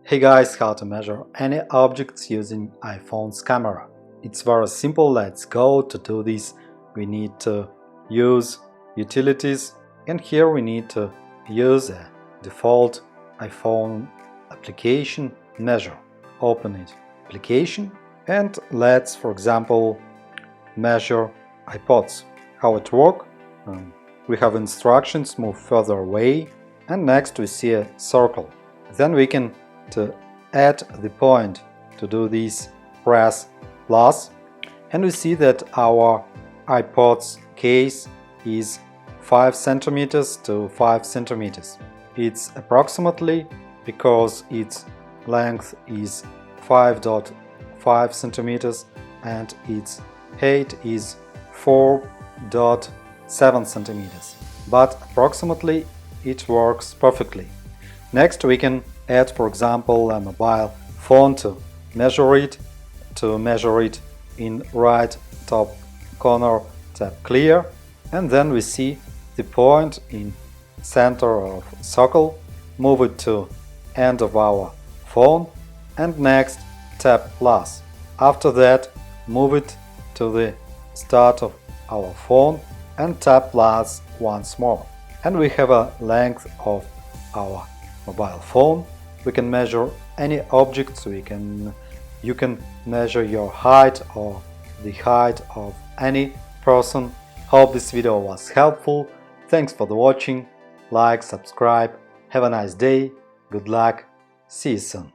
Hey guys, how to measure any objects using iPhone's camera. It's very simple. Let's go. To do this we need to use utilities, and here we need to use a default iPhone application measure. Open it, application, and let's, for example, measure iPods. How it works? We have instructions, move further away, and next we see a circle. Then we can to add the point. To do this, press plus, and we see that our iPod's case is 5 centimeters to 5 centimeters. It's approximately because its length is 5.5 centimeters and its height is 4.7 centimeters. But approximately it works perfectly. Next we can add, for example, a mobile phone to measure it. To measure it, in right top corner tap clear, and then we see the point in center of circle. Move it to end of our phone, and next tap plus. After that, move it to the start of our phone and tap plus once more, and we have a length of our mobile phone. We can measure any objects. You can measure your height or the height of any person. Hope this video was helpful. Thanks for the watching. Like, subscribe. Have a nice day. Good luck. See you soon.